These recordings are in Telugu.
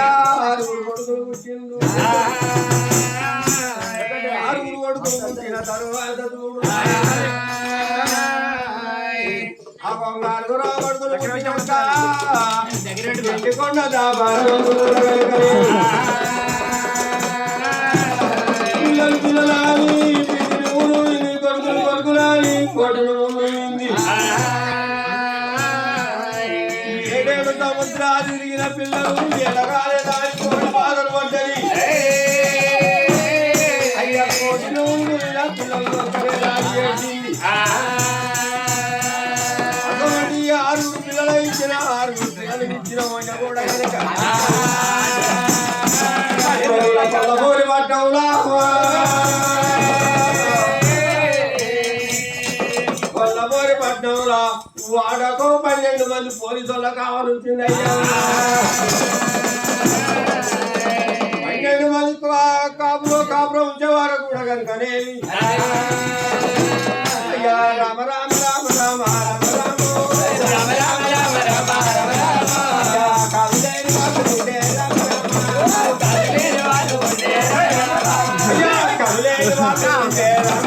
ఆరుగురు కొడుకులు పుట్టిండు. ఆరుగురు కొడుకులు పుట్టిన తరువాత చూడు ఆరుగురు కొడుకులు పుట్టినాక కొండ పిల్లలు పిల్లలాలి కొడుకులు కొడుకులాలి కోటలు ఉంది. ఏడేడు సముద్రాలు తిరిగిన పిల్లలు ఎలగాలే దాని కోటి బాధలు పడ్డది. అయ్యా కోటిలో పిల్లలు చేసింది. అటువంటి ఆరుగురు పిల్లలు ఇచ్చిన ఆరుగురు పిల్లలు ఇచ్చిన కూడా కనుక కొల్లబోరి పట్టంలా కొల్లబోరి పట్టణంలో వాడకో 12 మంది పోలీసులు కావాల్సి వచ్చింది. అయ్యా 12 మంది కాపురం ఉంచేవారు కూడా కనుకనే అయ్యా రామ రామ రామ రామ రామ రామ రామ రామ రామ రామ రామ కవిలేని వాళ్ళు ఉండే రామ రామ కవిలేని వాళ్ళు ఉండే అయ్యా కవిలేని వాళ్ళు ఉండే రామ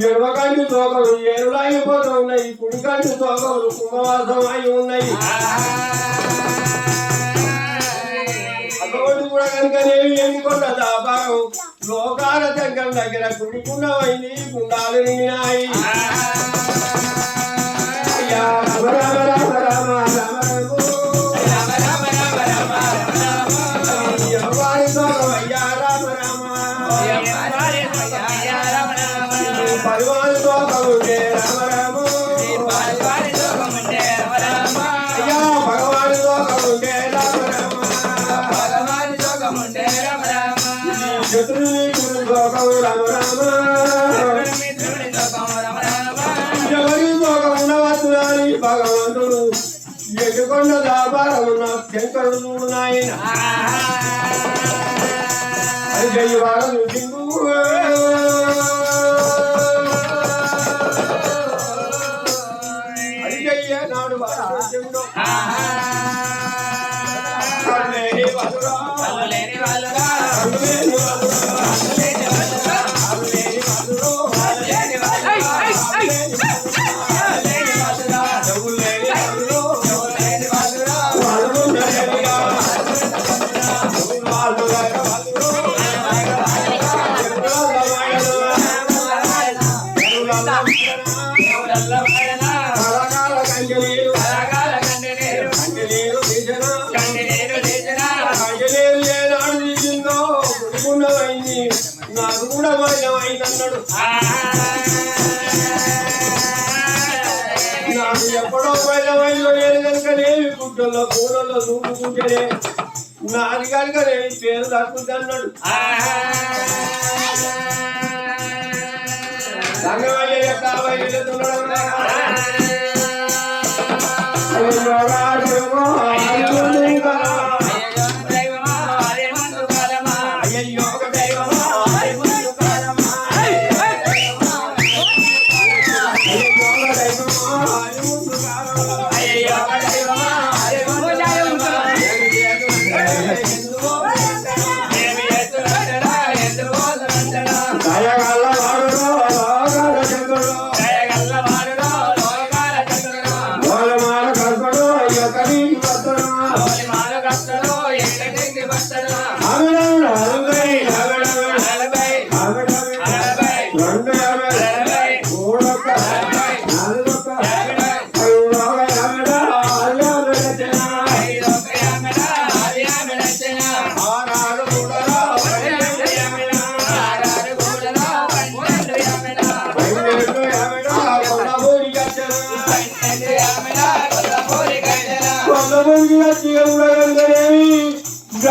ఎడమకంటి తోకలు ఏరులాగిపోతూ ఉన్నాయి. కుడికంటి తోకలు కుంభవాసం అయి ఉన్నాయి. అటువంటి కూడా కనుకనేవి ఎన్నికొండ దాపారం లోకాల దగ్గర దగ్గర కుడికుండమైంది గుండాలు నిండినాయి. అయ్యా రామ రామ రామ రామ రామ ఎవరి తోకం అయ్యా రామ రామ పరివారి తోకముండే రామ రామ అయ్యా భగవాని తోకముండే రామ రామ శత్రుని తోకము రామ రామ ఎవరి తోకం ఉండవచ్చునని భగవంతుడు ఎటుకొండ దాపారమున్న శంకరుడు చూడు నాయన అది వారు సింగు నాడు నాకు కూడా అయిందన్నాడు. నాకు ఎప్పుడో వైద్యం లేదు కనుకనేవి గుడ్డల్లో కూరల్లో చూపుకుంటేనే నాది కనుకనే పేరు దక్కుతుంది అన్నాడు. రంగవయ్య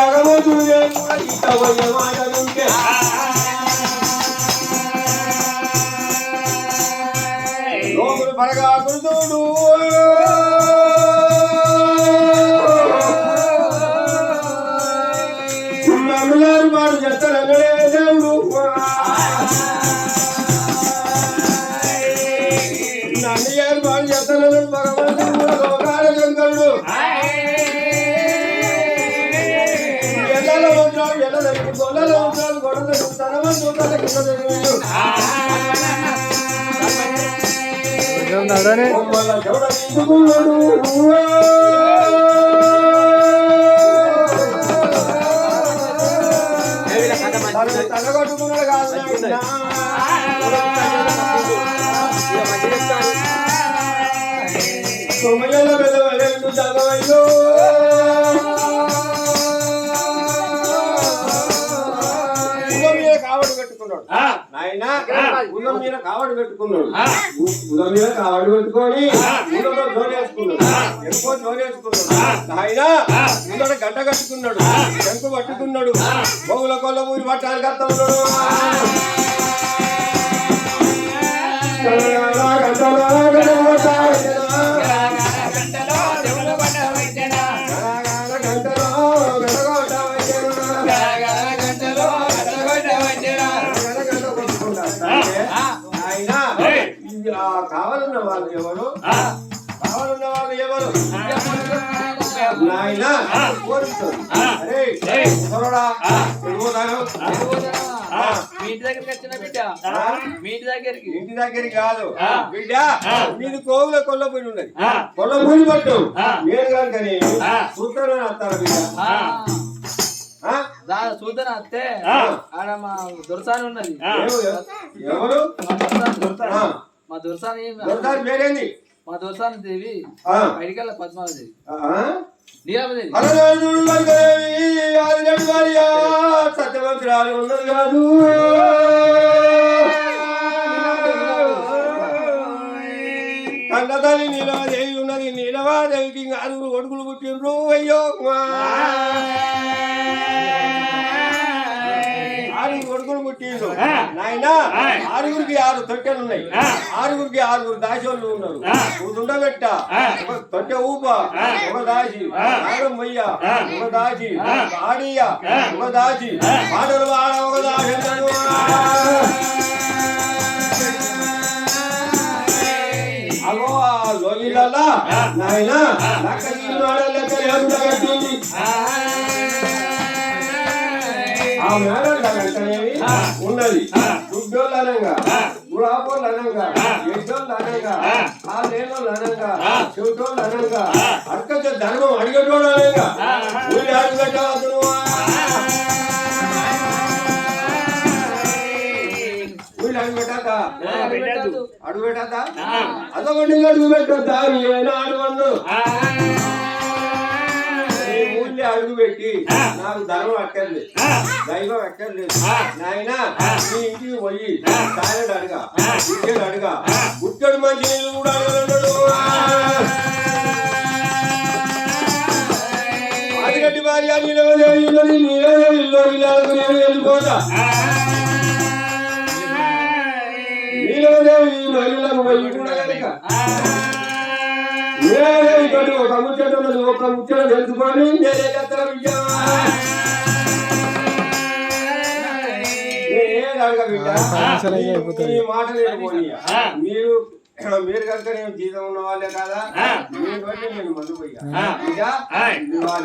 భగవంతుడు ఇష్టపోయే మాటలుంటే లోపల పరగా కుడుతుడు మాడు చెత్తలే దేవుడు నన్నయ్యారు మాడు చెత్తలు భగవంతుడు లోకాల శంకరుడు ఎల్లలో ఉంటాడు ఎల్లలకు గొల్లలో ఉంటాడు గొడవలు తనమని చూడాలి తనగొట్టుకున్నాడు కాదు సొమ్మయ్యలో పెద్ద చదవయ్యో కావడి పెట్టుకున్నాడు నాయన ఉదం మీద కావడి పెట్టుకున్నాడు ఉదం మీద కావడి పెట్టుకొని ఊళ్ళో జోలేసుకున్నాడు ఎక్కువ జోలేసుకున్నాడు నాయన ఊళ్ళో గడ్డ కట్టుకున్నాడు శంకు పట్టుకున్నాడు బొగుల కొల్ల ఊరి పట్టానికి కడతా ఉన్నాడు కావాలన్న వాళ్ళు ఎవరు కావాలన్న వాళ్ళు ఎవరు నాయన కోరుతారు అరే ఇంటి దగ్గరికి కాదు బిడ్డ నీది కోవుల కొల్లపూడి ఉన్నది కొల్లపూడి పట్టు నేను కనుకని సూత్రం వస్తారు బిడ్డ చూద్దాం అత్తే ఆడ మా దొరసాని ఉన్నది ఎవరు మా దొరసాని పేరేంది మా దొరసాని దేవి బయటికెళ్ళ పద్మావదేవి సత్యవంతురాలు ఉన్నది కాదు కన్నతల్లి నీలవాదేవి ఉన్నది నీలవాదేవికి ఆరుగురు కొడుకులు పుట్టిండ్రు అయ్యో ఆరుగురు కొడుకులు పుట్టిండ్రు నాయన ఆరుగురికి 6 తొట్టెలు ఉన్నాయి ఆరుగురికి 6 దాసోళ్ళు ఉన్నారు ఉండబెట్ట ఒక తొట్టె ఊప ఒక దాసి ఆడమయ్య ఒక దాసి ఆడియ ఒక దాసి ఆడలు ఆడ ఒక దాసి అగో ఆ లోగిలలా నాయన లెక్క కట్టింది ఆ మేడలు కట్టనేవి ఉన్నది దుడ్డోళ్ళు అనంగా గుడాపోళ్ళు అనంగా ఎడ్డోళ్ళు అనంగా ఆ లేనోళ్ళు అనంగా చెవిటోళ్ళు అనంగా అర్కచ్చ ధర్మం అడిగేటోళ్ళు అనంగా ఊళ్ళి అడుగు పెట్టవద్దు ఊళ్ళి అడుగు పెట్టాక అడుగు పెట్టాక అదొకటి అడుగు పెట్టొద్దా ఏమైనా అడుగు అడుగు పెట్టి నాకు ధర్మం అక్కర్లేదు దైవం అక్కర్లేదు నాయన నీ ఇంటికి పోయి తాయడు అడగా గుడ్డెడు అడగా గుట్టెడు మంచి నీళ్ళు కూడా అడగలన్నాడు ఆదిగడ్డి భార్య నీలవదేవిలో వెళ్ళిపోతా నీలవదేవి ఇళ్ళకు పోయి కూడా కనుక ఒక ముచ్చట ఉన్నది ఒక ముచ్చట తెలుసుకొని మీరు మీరు కనుక నేను జీతం ఉన్న వాళ్ళే కదా నేను బట్టి నేను మందు పోయా ఇక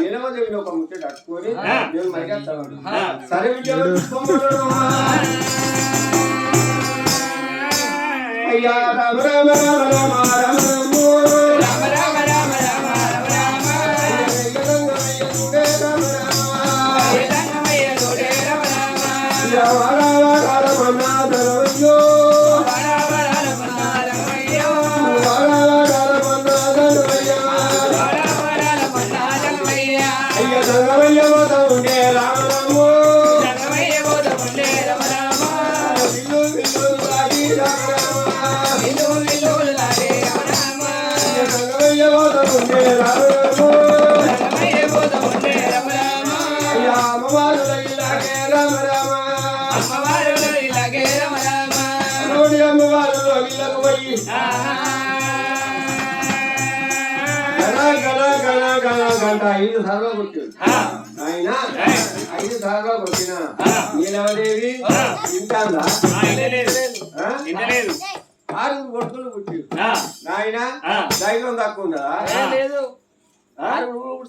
నిలవదేవిని ఒక ముచ్చట అట్టుకొని నేను మైకేస్తాను సరే విద్యలో అయ్యా రామ రామ రామ రామ రామ రామ అమ్మవారుల ఇలాగే రామ రామ అమ్మవారులు ఇలాగే రమ రమ. నోడి అమ్మవారులో ఇళ్ళకు పోయి గంట 5 సార్లు కొట్టాడు ఆయన 5 సార్లు కొట్టిన నీలవదేవి ఇంటాందా ఇంటలేదు. 6 కొడుకులు పుట్టాడు నాయన దైవం తక్కువ ఉండదా లేదు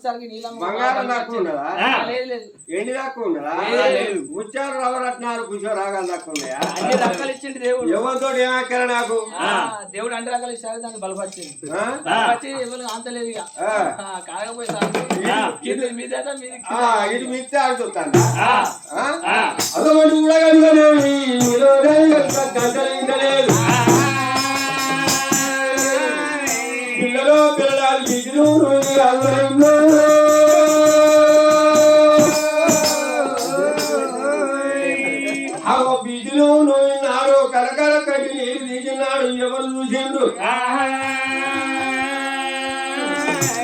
సరికి నీళ్ళమ్మ బంగారం తక్కువ ఉండదా లేదు లేదు ఎండి తక్కువ ఉండదా లేదు. ముత్యాలు రవరత్నాలు కుషరాగాలు తక్కువ ఉన్నాయా అన్ని రకాలు ఇచ్చిండు దేవుడు ఎవరితో ఏమాకరా నాకు దేవుడు అన్ని రకాలు ఇచ్చాడు దానికి బలపరిచింది ఆ? బలపరిచి ఎవరు అంతలేదు ఇక కాకపోతే మీద ఇది మిత్తే ఆడుతుంటాను అదొకటి కూడా కనుకనేమి గంటలేదు పిల్లలో పిల్లలు బిడ్డలు బిడ్డలు నాడు కరకర కట్టి నీరు తీసినాడు ఎవరు చూసిండు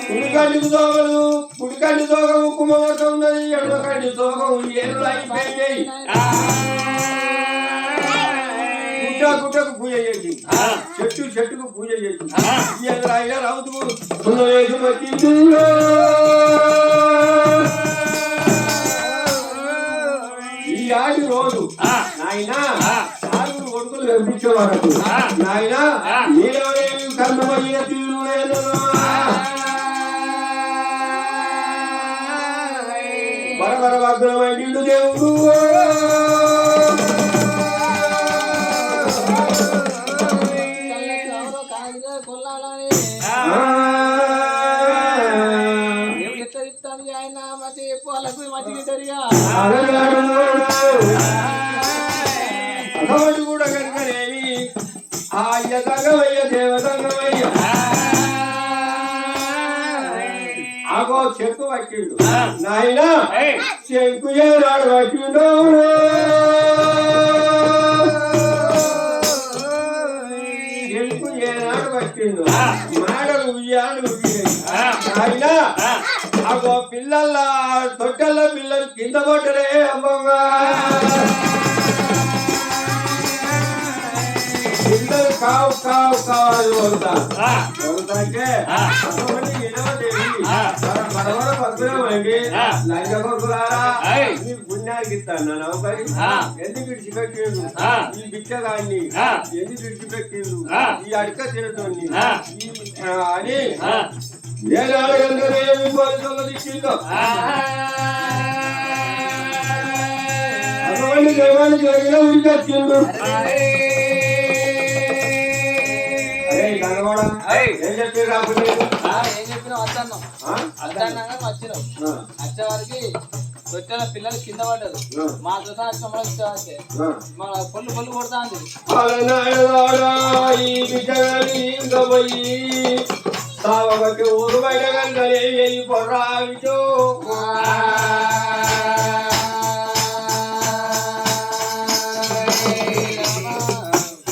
కుడికంటి తోగలు కుడికంటి తోగ ఉక్కు మొదట ఉన్నది ఎడమకంటి తోగ ఏళ్ళు అయిపోయినాయి గుట్టకు పూజ చేసి చెట్టుకు పూజ చేసి అయినా రౌతుకు ఈ ఆడి రోజు నాయన 4 కొడుకులు పంపించే వరకు నాయన నీలవరేవి కర్మయ్య తీరు బరబర భద్రమైండు దేవుడు దేవుడు ఎట్లా చెప్తాను ఆయన మతి వాళ్ళకు మతికి సరిగా అటువంటి కూడా కనుకనేవి ఆ అయ్య తంగమయ్య దేవతంగమయ్య ఆగో చెక్కు పట్టిండు నాయన చెక్కు ఏనాడు పట్టిండు చెక్కు ఏనాడు పట్టిండు మాడలు ఉయ్యాలు ఆయన ఆగో పిల్లల తొట్టెల పిల్లలు కింద పట్టరే అమ్మగా పిల్లలు కావు కావు కావాలి వదులుతాంటే బడబడ పద్మనామండి లంచ కొడుకులారా మీ పుణ్యానికి ఇస్తాను నౌకరి ఎందుకు విడిచిపెట్టిండు ఈ బిచ్చగాన్ని ఎందుకు విడిచిపెట్టిండు ఈ అడక తినటోని అని నేను అడగందరూ ఏమి పోలీసులు దిక్కిందో అటువంటి దేవాన్ని జరిగిన ఉడికొచ్చిండు ఏం చెప్పి రాకుండా ఏం చెప్పినా వద్దన్నాం వద్దన్నాగా వచ్చినాం వచ్చే వారికి తొట్టెల పిల్లలు కింద పడ్డారు మా చూసా వచ్చే మన పొల్లు కొడతా ఉంది సావకి ఊరు బయట కనుకనే పొర్రావిచో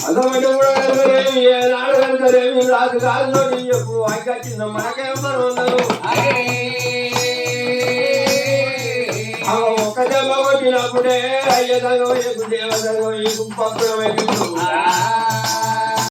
అదొకటి కూడా కనుకనేమి ఏనాడు కనుకనేమి రాజు కాదు ఎప్పుడు వాయికొచ్చిందో మనకేమో ఉన్నారు ఒక దెబ్బ కొట్టినప్పుడే అయ్య దగ్గర దేవ దగ్గర పప్పులు